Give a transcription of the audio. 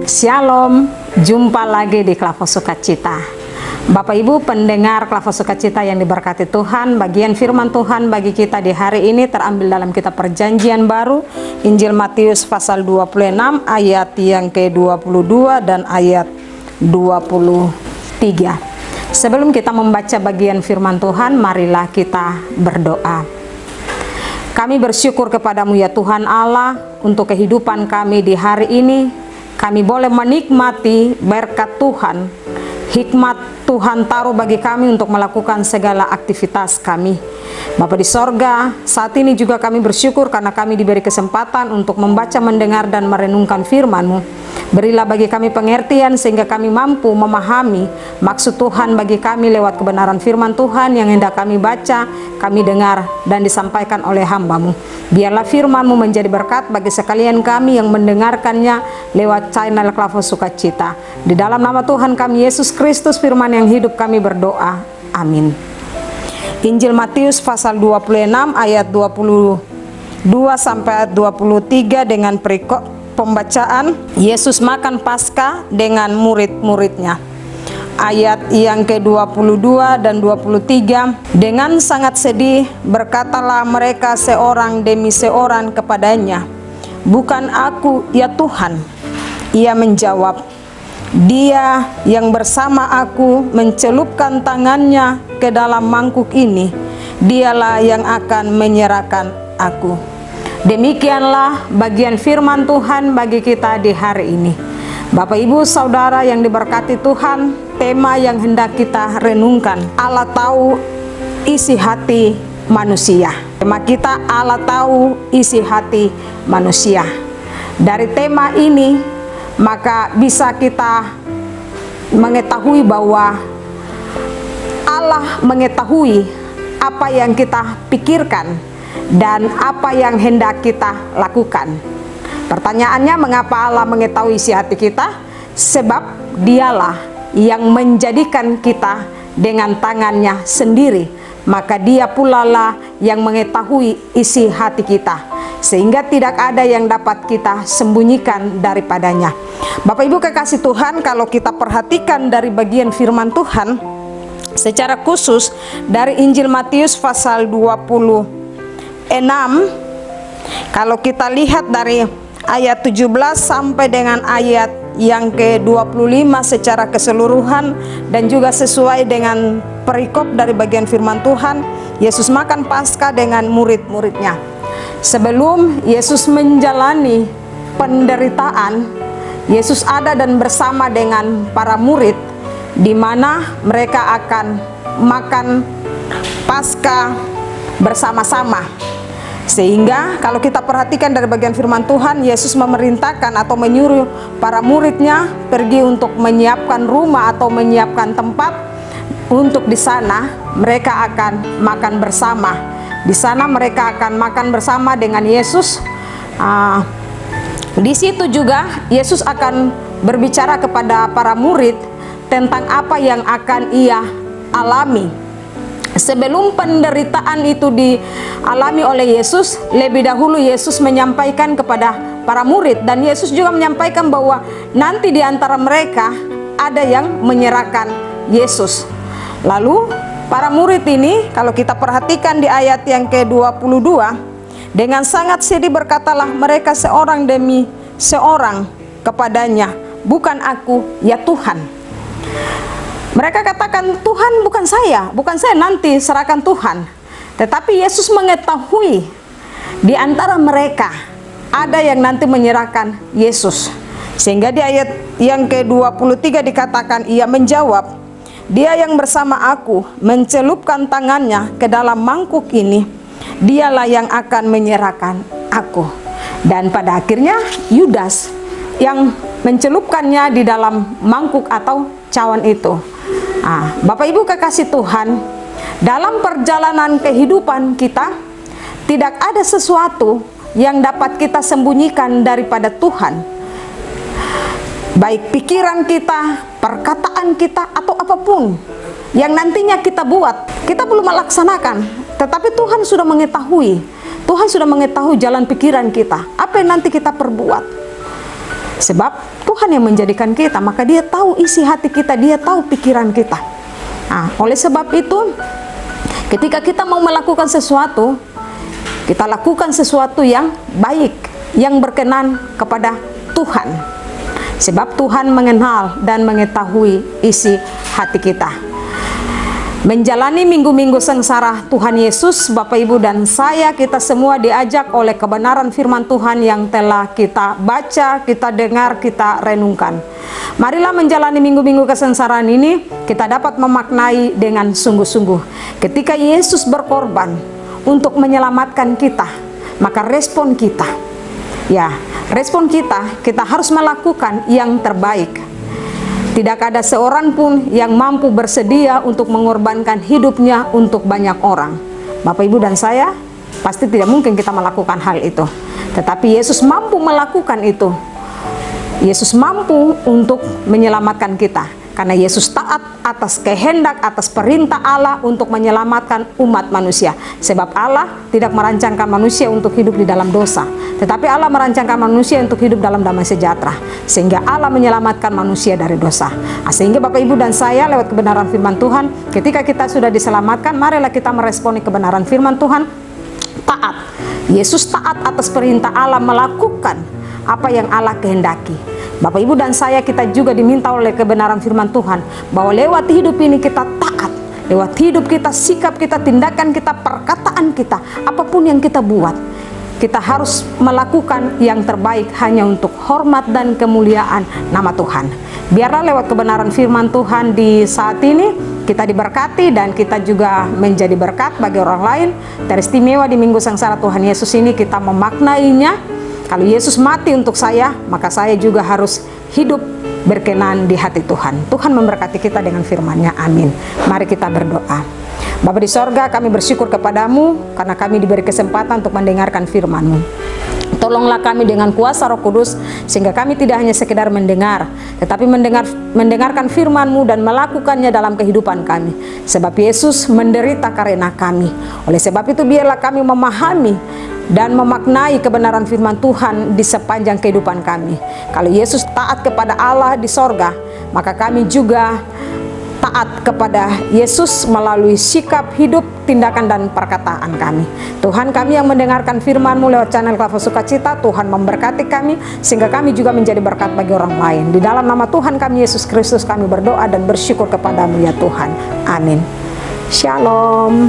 Shalom, jumpa lagi di Klavo Sukacita. Bapak Ibu pendengar Klavo Sukacita yang diberkati Tuhan, bagian firman Tuhan bagi kita di hari ini terambil dalam kitab Perjanjian Baru, Injil Matius pasal 26 ayat yang ke-22 dan ayat 23. Sebelum kita membaca bagian firman Tuhan, marilah kita berdoa. Kami bersyukur kepadamu ya Tuhan Allah untuk kehidupan kami di hari ini. Kami boleh menikmati berkat Tuhan, hikmat Tuhan taruh bagi kami untuk melakukan segala aktivitas kami. Bapa di sorga, saat ini juga kami bersyukur karena kami diberi kesempatan untuk membaca, mendengar, dan merenungkan firman-Mu. Berilah bagi kami pengertian sehingga kami mampu memahami maksud Tuhan bagi kami lewat kebenaran firman Tuhan yang hendak kami baca, kami dengar, dan disampaikan oleh hamba-Mu. Biarlah firman-Mu menjadi berkat bagi sekalian kami yang mendengarkannya lewat channel Klavo Sukacita. Di dalam nama Tuhan kami Yesus Kristus firman yang hidup kami berdoa. Amin. Injil Matius pasal 26 ayat 22 sampai 23 dengan perikop pembacaan Yesus makan Paskah dengan murid-muridnya. Ayat yang ke-22 dan 23, dengan sangat sedih berkatalah mereka seorang demi seorang kepadanya, "Bukan aku ya Tuhan." Ia menjawab, "Dia yang bersama aku mencelupkan tangannya ke dalam mangkuk ini, dialah yang akan menyerahkan aku." Demikianlah bagian firman Tuhan bagi kita di hari ini. Bapak Ibu Saudara yang diberkati Tuhan, tema yang hendak kita renungkan, Allah tahu isi hati manusia. Tema kita, Allah tahu isi hati manusia. Dari tema ini maka bisa kita mengetahui bahwa Allah mengetahui apa yang kita pikirkan dan apa yang hendak kita lakukan. Pertanyaannya, mengapa Allah mengetahui isi hati kita? Sebab dialah yang menjadikan kita dengan tangannya sendiri. Maka dia pula lah yang mengetahui isi hati kita, sehingga tidak ada yang dapat kita sembunyikan daripadanya. Bapak Ibu kekasih Tuhan, kalau kita perhatikan dari bagian firman Tuhan, secara khusus dari Injil Matius pasal 26, kalau kita lihat dari ayat 17 sampai dengan ayat yang ke-25 secara keseluruhan dan juga sesuai dengan perikop dari bagian firman Tuhan, Yesus makan Paskah dengan murid-muridnya. Sebelum Yesus menjalani penderitaan, Yesus ada dan bersama dengan para murid, di mana mereka akan makan Paskah bersama-sama. Sehingga kalau kita perhatikan dari bagian firman Tuhan, Yesus memerintahkan atau menyuruh para muridnya pergi untuk menyiapkan rumah atau menyiapkan tempat untuk di sana mereka akan makan bersama. Di sana mereka akan makan bersama dengan Yesus. Di situ juga Yesus akan berbicara kepada para murid tentang apa yang akan ia alami. Sebelum penderitaan itu dialami oleh Yesus, lebih dahulu Yesus menyampaikan kepada para murid, dan Yesus juga menyampaikan bahwa nanti di antara mereka ada yang menyerahkan Yesus. Lalu para murid ini, kalau kita perhatikan di ayat yang ke-22, dengan sangat sedih berkatalah mereka seorang demi seorang kepadanya, "Bukan aku ya Tuhan." Mereka katakan, "Tuhan, bukan saya nanti serahkan Tuhan." Tetapi Yesus mengetahui di antara mereka ada yang nanti menyerahkan Yesus. Sehingga di ayat yang ke-23 dikatakan, ia menjawab, "Dia yang bersama aku mencelupkan tangannya ke dalam mangkuk ini, dialah yang akan menyerahkan aku." Dan pada akhirnya Yudas yang mencelupkannya di dalam mangkuk atau cawan itu. Bapak Ibu kekasih Tuhan, dalam perjalanan kehidupan kita tidak ada sesuatu yang dapat kita sembunyikan daripada Tuhan. Baik pikiran kita, perkataan kita, atau apapun yang nantinya kita buat, kita belum melaksanakan, tetapi Tuhan sudah mengetahui. Tuhan sudah mengetahui jalan pikiran kita, apa yang nanti kita perbuat. Sebab Tuhan Tuhan yang menjadikan kita, maka Dia tahu isi hati kita, Dia tahu pikiran kita. Nah, oleh sebab itu, ketika kita mau melakukan sesuatu, kita lakukan sesuatu yang baik, yang berkenan kepada Tuhan. Sebab Tuhan mengenal dan mengetahui isi hati kita. Menjalani minggu-minggu sengsara Tuhan Yesus, Bapak Ibu dan saya, kita semua diajak oleh kebenaran firman Tuhan yang telah kita baca, kita dengar, kita renungkan. Marilah menjalani minggu-minggu kesengsaraan ini, kita dapat memaknai dengan sungguh-sungguh. Ketika Yesus berkorban untuk menyelamatkan kita, maka respon kita, kita harus melakukan yang terbaik. Tidak ada seorang pun yang mampu bersedia untuk mengorbankan hidupnya untuk banyak orang. Bapak, Ibu, dan saya, pasti tidak mungkin kita melakukan hal itu. Tetapi Yesus mampu melakukan itu. Yesus mampu untuk menyelamatkan kita. Karena Yesus taat atas kehendak, atas perintah Allah untuk menyelamatkan umat manusia. Sebab Allah tidak merancangkan manusia untuk hidup di dalam dosa, tetapi Allah merancangkan manusia untuk hidup dalam damai sejahtera. Sehingga Allah menyelamatkan manusia dari dosa. Sehingga Bapak, Ibu, dan saya lewat kebenaran firman Tuhan, ketika kita sudah diselamatkan, marilah kita meresponi kebenaran firman Tuhan. Taat. Yesus taat atas perintah Allah, melakukan apa yang Allah kehendaki. Bapak, Ibu, dan saya, kita juga diminta oleh kebenaran firman Tuhan bahwa lewat hidup ini kita taat. Lewat hidup kita, sikap kita, tindakan kita, perkataan kita, apapun yang kita buat, kita harus melakukan yang terbaik hanya untuk hormat dan kemuliaan nama Tuhan. Biarlah lewat kebenaran firman Tuhan di saat ini kita diberkati dan kita juga menjadi berkat bagi orang lain. Teristimewa di minggu sengsara Tuhan Yesus ini kita memaknainya. Kalau Yesus mati untuk saya, maka saya juga harus hidup berkenan di hati Tuhan. Tuhan memberkati kita dengan firman-Nya. Amin. Mari kita berdoa. Bapa di sorga, kami bersyukur kepadamu karena kami diberi kesempatan untuk mendengarkan firman-Mu. Tolonglah kami dengan kuasa Roh Kudus, sehingga kami tidak hanya sekedar mendengar, tetapi mendengarkan firman-Mu dan melakukannya dalam kehidupan kami. Sebab Yesus menderita karena kami. Oleh sebab itu, biarlah kami memahami dan memaknai kebenaran firman Tuhan di sepanjang kehidupan kami. Kalau Yesus taat kepada Allah di sorga, maka kami juga taat kepada Yesus melalui sikap hidup, tindakan, dan perkataan kami. Tuhan, kami yang mendengarkan firman-Mu lewat channel Klava Sukacita, Tuhan memberkati kami sehingga kami juga menjadi berkat bagi orang lain. Di dalam nama Tuhan kami Yesus Kristus kami berdoa dan bersyukur kepadamu ya Tuhan. Amin. Shalom.